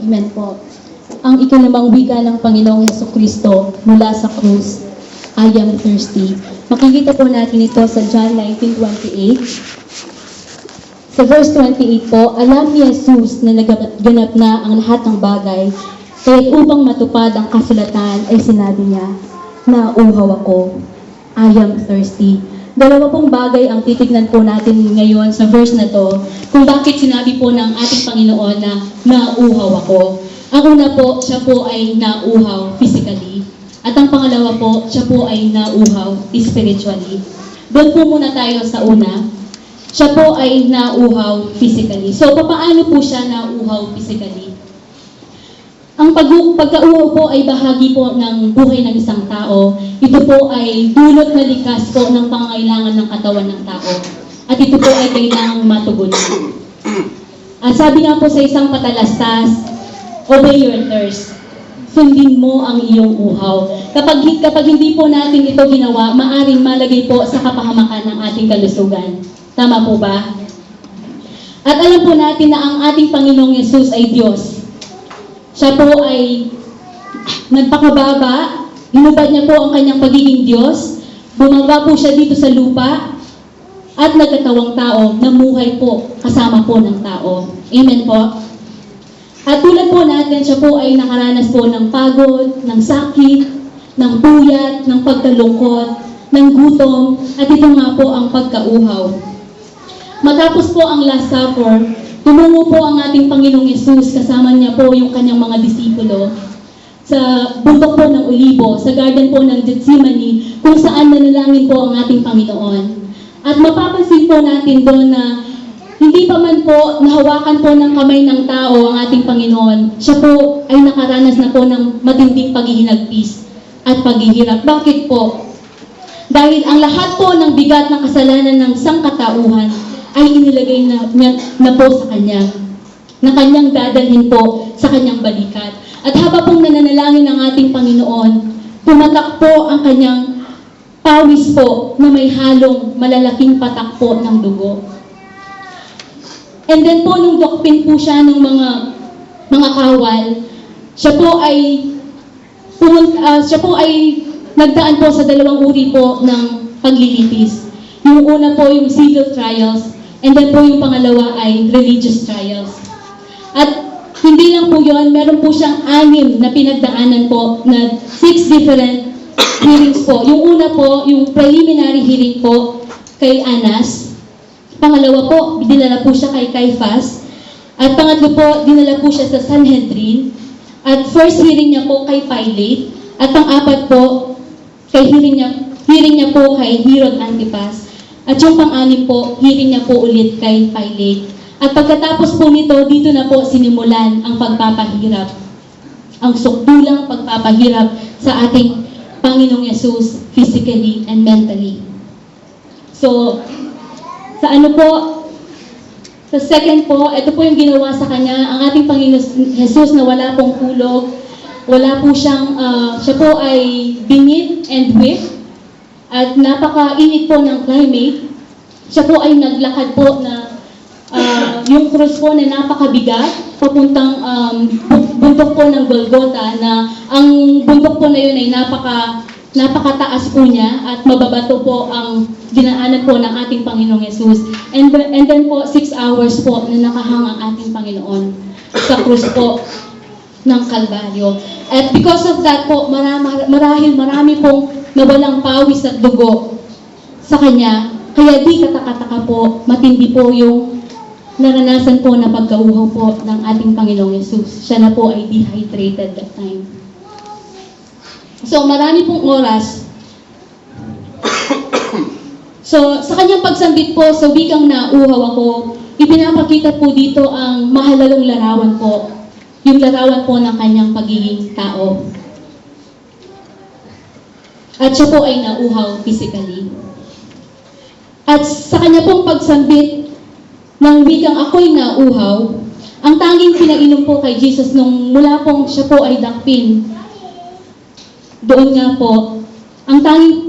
Amen po. Ang ikinamang wika ng Panginoong Jesucristo mula sa krus, I am thirsty. Makikita po natin ito sa John 19:28. Sa verse 28 po, alam ni Jesus na naganap na ang lahat ng bagay, kaya't upang matupad ang kasulatan ay sinabi niya, nauuhaw ako, I am thirsty. Dalawa pong bagay ang titignan po natin ngayon sa verse na to, kung bakit sinabi po ng ating Panginoon na nauuhaw ako. Ang una po, siya po ay nauuhaw physically. At ang pangalawa po, siya po ay nauuhaw spiritually. Doon po muna tayo sa una. Siya po ay nauuhaw physically. So, paano po siya nauuhaw physically? Ang pagkauhaw po ay bahagi po ng buhay ng isang tao. Ito po ay dulot na likas po ng pangangailangan ng katawan ng tao. At ito po ay kailangang matugunan. At sabi nga po sa isang patalastas, obey your thirst. Sundin mo ang iyong uhaw. Kapag hindi po natin ito ginawa, maaring malagay po sa kapahamakan ng ating kalusugan. Tama po ba? At alam po natin na ang ating Panginoong Yesus ay Diyos. Siya po ay nagpakababa, hinubad niya po ang kanyang pagiging Diyos, bumaba po siya dito sa lupa, at nagkatawang tao, namuhay po kasama po ng tao. Amen po? At tulad po natin, siya po ay nakaranas po ng pagod, ng sakit, ng puyat, ng pagkalungkot, ng gutom, at ito nga po ang pagkauhaw. Matapos po ang Last Supper, tumungo po ang ating Panginoong Yesus, kasama niya po yung kanyang mga disipulo, sa bundok po ng Olibo, sa garden po ng Gethsemane, kung saan nanalangin po ang ating Panginoon. At mapapansin po natin doon na hindi pa man po nahawakan po ng kamay ng tao ang ating Panginoon, siya po ay nakaranas na po ng matinding paghihinagpis at paghihirap. Bakit po? Dahil ang lahat po ng bigat ng kasalanan ng sangkatauhan ay inilagay na po sa Kanya, na Kanyang dadalhin po sa Kanyang balikat. At habang pong nananalangin ng ating Panginoon, tumatak po ang Kanyang pawis po na may halong malalaking patak po ng dugo. And then po, nung dokpin po siya ng mga kawal, siya po ay nagdaan po sa dalawang uri po ng paglilitis. Yung una po yung civil trials, and then po yung pangalawa ay religious trials. At hindi lang po yun, meron po siyang 6 na pinagdaanan po na 6 different hearings po. Yung una po, yung preliminary hearing po kay Anas. Pangalawa po, dinala po siya kay Caiphas. At pangatlo po, dinala po siya sa Sanhedrin. At first hearing niya po kay Pilate. At pang-apat po, hearing niya po kay Herod Antipas. At yung pang-anim po, hearing niya po ulit kay Pilate. At pagkatapos po nito, dito na po sinimulan ang pagpapahirap. Ang sukdulang pagpapahirap sa ating Panginoong Yesus physically and mentally. So, sa sa second po, ito po yung ginawa sa Kanya, ang ating Panginoong Yesus na wala pong kulog, wala po siyang, siya po ay bingit and whipped, at napaka-init po ng climate. Siya po ay naglakad po na yung cross po na napakabigat, papuntang bundok po ng Golgotha, na ang bundok po na yun ay napakataas po niya at mababato po ang dinaanan po ng ating Panginoong Yesus. And then po, 6 hours po na nakahang ang ating Panginoon sa krus po ng Kalbaryo. At because of that po, marami pong nawalang pawis at dugo sa Kanya. Kaya di katakataka po, matindi po yung naranasan po na pagkauhaw po ng ating Panginoong Yesus. Siya na po ay dehydrated that time. So, marami pong oras. So, sa kanyang pagsambit po sa wikang nauuhaw ako, ipinapakita po dito ang mahalagang larawan po. Yung larawan po ng kanyang pagiging tao. At siya po ay nauuhaw physically. At sa kanya pong pagsambit ng wikang ako'y nauuhaw, ang tanging pinainom po kay Jesus nung mula pong siya po ay dakpin, doon nga po, ang tanging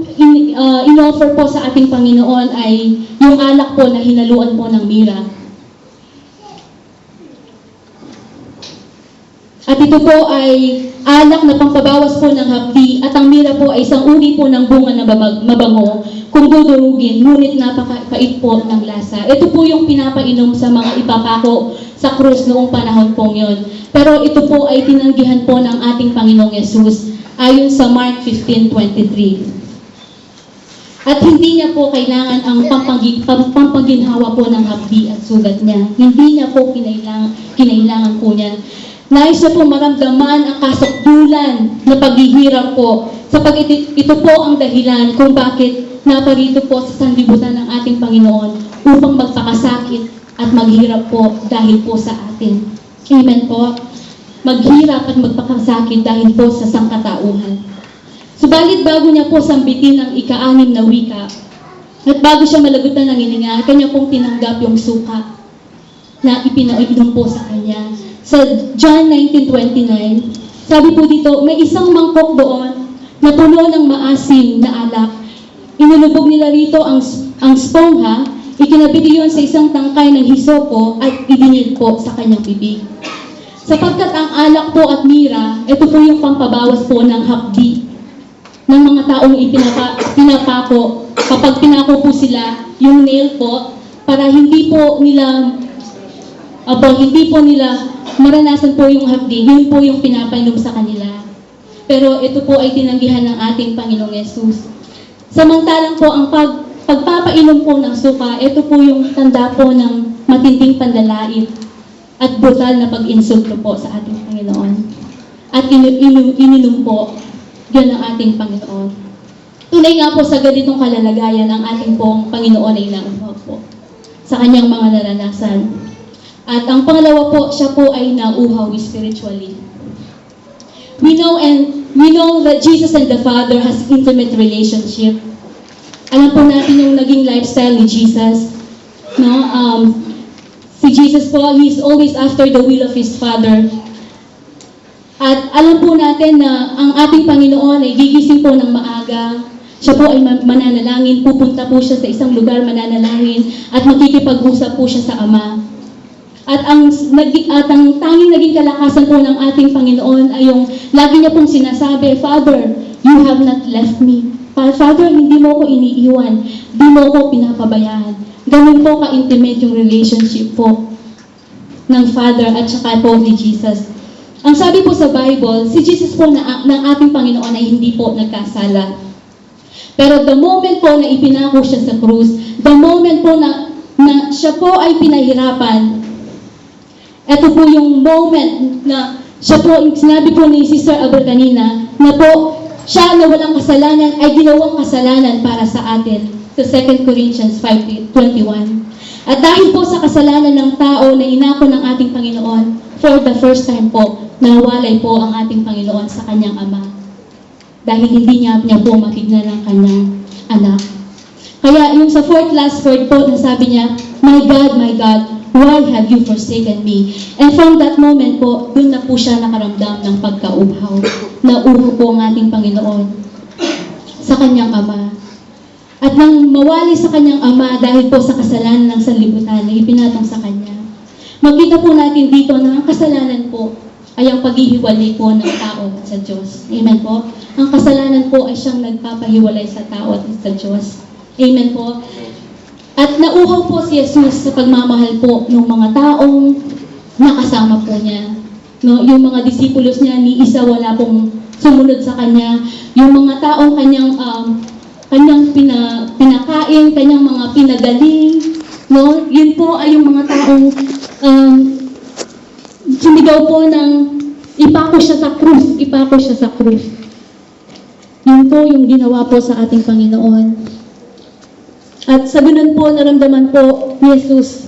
in-offer po sa ating Panginoon ay yung alak po na hinaluan po ng mira. At ito po ay alak na pampabawas po ng hapdi at ang mira po ay isang uri po ng bunga na mabango kung dudurugin, ngunit napakapait po ng lasa. Ito po yung pinapainom sa mga ipapako sa krus noong panahon pong yon. Pero ito po ay tinanggihan po ng ating Panginoong Yesus ayon sa Mark 15:23. At hindi niya po kailangan ang pampaginhawa po ng hapdi at sugat niya. Hindi niya po kinailangan po niya. Nais na po maramdaman ang kasukdulan na paghihirap po sapagkat ito po ang dahilan kung bakit naparito po sa sanlibutan ng ating Panginoon upang magpakasakit at maghirap po dahil po sa atin. Amen po. Maghirap at magpakasakit dahil po sa sangkatauhan. Subalit bago niya po sambitin ang ika-6 na wika at bago siya malagutan ng hininga, kanya pong tinanggap yung suka na ipinainom po sa kanya. Sa John 19:29, sabi po dito, may isang mangkok doon na puno ng maasim na alak. Inulubog nila rito ang spongha, ikinabit iyon sa isang tangkay ng hisopo at idinid po sa kanyang bibig. Sapagkat ang alak po at mira, ito po yung pampabawas po ng hapdi ng mga taong pinapako. Kapag pinako po sila, yung nail po, para hindi po nila maranasan po yung hapdi, yun po yung pinapainom sa kanila. Pero ito po ay tinanggihan ng ating Panginoong Yesus. Samantalang po ang pagpapainom po ng suka, ito po yung tanda po ng matinding panlalait at brutal na pag-insulto po sa ating Panginoon. At ininom po, yun ang ating Panginoon. Tunay nga po sa ganitong kalalagayan ang ating pong Panginoon ay nauhaw po sa kanyang mga naranasan. At ang pangalawa po, siya po ay nauhaw spiritually. We know that Jesus and the Father has intimate relationship. Alam po natin yung naging lifestyle ni Jesus. No? Si Jesus po, he is always after the will of His Father. At alam po natin na ang ating Panginoon ay gigising po ng maaga. Siya po ay mananalangin, pupunta po siya sa isang lugar mananalangin at makikipag-usap po siya sa Ama. At ang tanging naging kalakasan po ng ating Panginoon ay yung lagi niya pong sinasabi, Father, you have not left me. Father, hindi mo ko iniiwan. Hindi mo ko pinapabayaan. Ganun po ka-intimate yung relationship po ng Father at saka po ni Jesus. Ang sabi po sa Bible, si Jesus po ng ating Panginoon ay hindi po nagkasala. Pero the moment po na ipinako siya sa krus, the moment po na siya po ay pinahirapan, ito po yung moment na siya po, sinabi po ni Sister Aber kanina, na po siya na walang kasalanan ay ginawang kasalanan para sa atin. Sa 2 Corinthians 5:21. At dahil po sa kasalanan ng tao na inako ng ating Panginoon, for the first time po, nawalay po ang ating Panginoon sa kanyang Ama. Dahil hindi niya po makignan ng kanyang anak. Kaya yung sa fourth last word po, na sabi niya, my God, why have you forsaken me? And from that moment po, dun na po siya nakaramdam ng pagkauhaw. Nauho po ang ating Panginoon sa kanyang Ama. At nang mawali sa kanyang Ama dahil po sa kasalanan ng sanlibutan na ipinatong sa kanya, makita po natin dito na ang kasalanan po ay ang paghihiwalay po ng tao at sa Diyos. Amen po? Ang kasalanan po ay siyang nagpapahiwalay sa tao at sa Diyos. Amen po? At nauhaw po si Jesus sa pagmamahal po ng mga taong nakasama po niya. No, yung mga disipulos niya, ni isa wala pong sumunod sa kanya. Yung mga taong kanyang pinakain, kanyang mga pinagaling. No, yun po ay yung mga taong sumigaw po ng ipako siya sa krus. Yun po yung ginawa po sa ating Panginoon. At sa ganun po, naramdaman po ni Jesus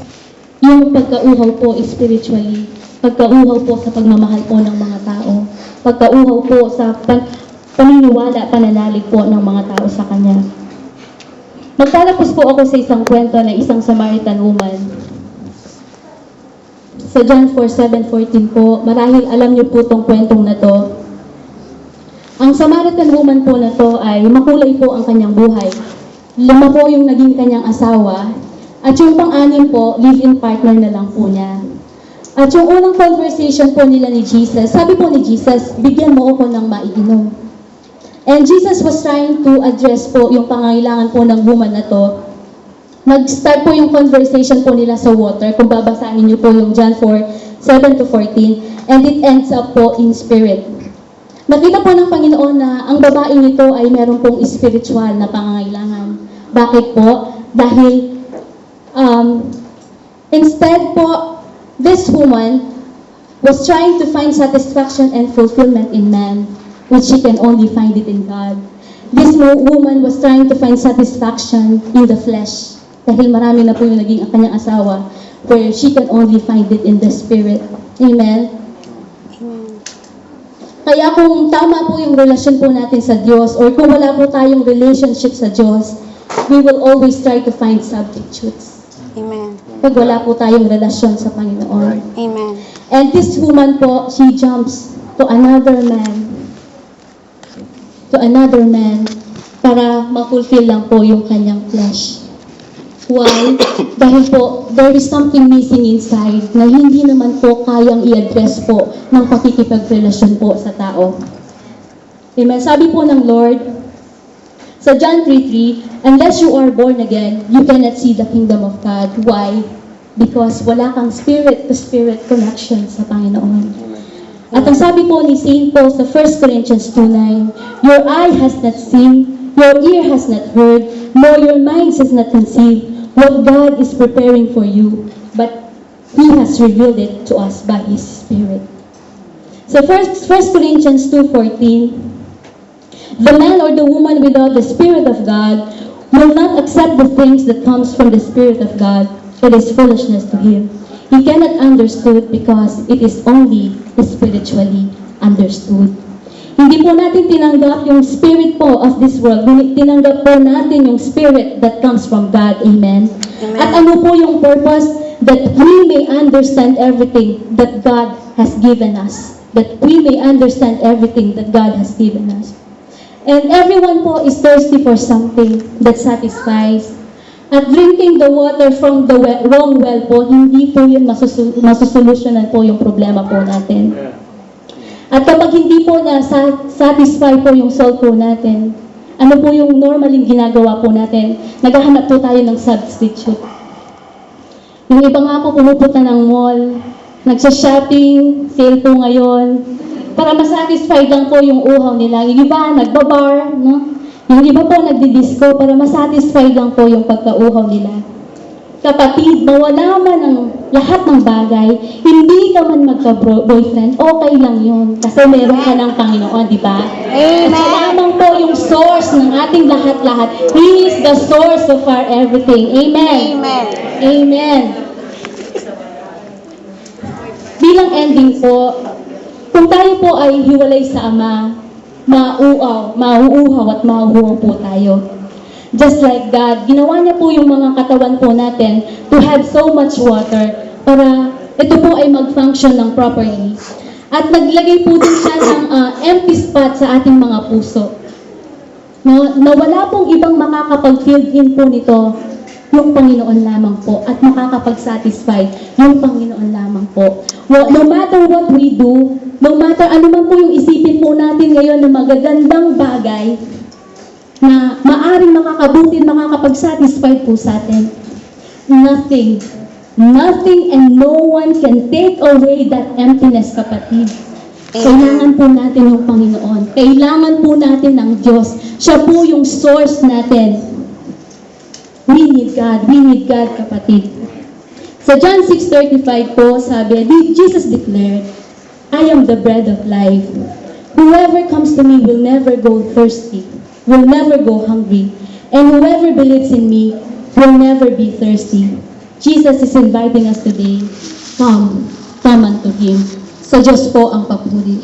yung pagkauhaw po spiritually. Pagkauhaw po sa pagmamahal po ng mga tao. Pagkauhaw po sa paniniwala, pananalig po ng mga tao sa Kanya. Magtatapos po ako sa isang kwento ng isang Samaritan woman. Sa John 4:7-14 po, marahil alam niyo po itong kwentong na to. Ang Samaritan woman po na to ay makulay po ang kanyang buhay. 5 po yung naging kanyang asawa, at yung pang-anim po, live-in partner na lang po niya. At yung unang conversation po nila ni Jesus, sabi po ni Jesus, bigyan mo ako ng maiinom. And Jesus was trying to address po yung pangangailangan po ng woman na to. Nag-start po yung conversation po nila sa water. Kung babasahin niyo po yung John 4:7 to 14. And it ends up po in spirit. Nakita po ng Panginoon na ang babaeng ito ay meron pong spiritual na pangangailangan. Bakit po? Dahil instead po, this woman was trying to find satisfaction and fulfillment in man, which she can only find it in God. This woman was trying to find satisfaction in the flesh, dahil marami na po yung naging kanyang asawa, where she can only find it in the spirit. Amen? Kaya kung tama po yung relasyon po natin sa Diyos, or kung wala po tayong relationship sa Diyos, we will always try to find substitutes. Amen. Pag wala po tayong relasyon sa Panginoon. Amen. And this woman po, she jumps to another man. To another man para ma-fulfill lang po yung kanyang flesh. Why? Dahil po, there is something missing inside na hindi naman po kayang i-address po ng pakikipagrelasyon po sa tao. Amen. Sabi po ng Lord, sa John 3:3, unless you are born again, you cannot see the kingdom of God. Why? Because wala kang spirit-to-spirit connection sa Panginoon. At ang sabi po ni St. Paul sa 1 Corinthians 2:9, your eye has not seen, your ear has not heard, nor your mind has not conceived what God is preparing for you, but He has revealed it to us by His Spirit. So 1 Corinthians 2:14, the man or the woman without the Spirit of God will not accept the things that comes from the Spirit of God. It is foolishness to him. He cannot understood because it is only spiritually understood. Hindi po natin tinanggap yung spirit po of this world. Tinanggap po natin yung spirit that comes from God. Amen? Amen. At ano po yung purpose? That we may understand everything that God has given us. That we may understand everything that God has given us. And everyone po is thirsty for something that satisfies. At drinking the water from the wrong well po, hindi po yun masusolusyonan po yung problema po natin. At kapag hindi po na-satisfy po yung soul po natin, ano po yung normaling ginagawa po natin? Naghahanap po tayo ng substitute. Yung iba nga po pumupunta ng mall, nagsha-shopping, sale po ngayon, para masatisfy lang po yung uhaw nila. Yung iba, nagbabar, no? Yung iba po, nagdi-disco para masatisfy lang po yung pagkauhaw nila. Kapatid, mawala man ang lahat ng bagay, hindi ka man magka-boyfriend, okay lang yun. Kasi meron ka ng Panginoon, di ba? Amen. Kasi lamang po yung source ng ating lahat-lahat. He is the source of our everything. Amen. Amen. Amen. Bilang ending po, kung tayo po ay hiwalay sa Ama, mauuhaw at mauuhaw po tayo. Just like God, ginawa niya po yung mga katawan po natin to have so much water para ito po ay mag-function ng properly. At naglagay po din siya ng empty spot sa ating mga puso. Na wala pong ibang makakapag-fill in po nito, yung Panginoon lamang po, at makakapag-satisfy yung Panginoon lamang po. No matter what we do, no matter ano man po yung isipin po natin ngayon na magagandang bagay, na maaring makakabuti, makakapag-satisfy po sa atin, nothing and no one can take away that emptiness, kapatid. Kailangan po natin yung Panginoon. Kailangan po natin ng Diyos. Siya po yung source natin. We need God, kapatid. Sa John 6:35 po, sabi, Jesus declared, I am the bread of life. Whoever comes to me will never go thirsty, will never go hungry, and whoever believes in me will never be thirsty. Jesus is inviting us today, come unto Him. Sa Diyos po ang papuri.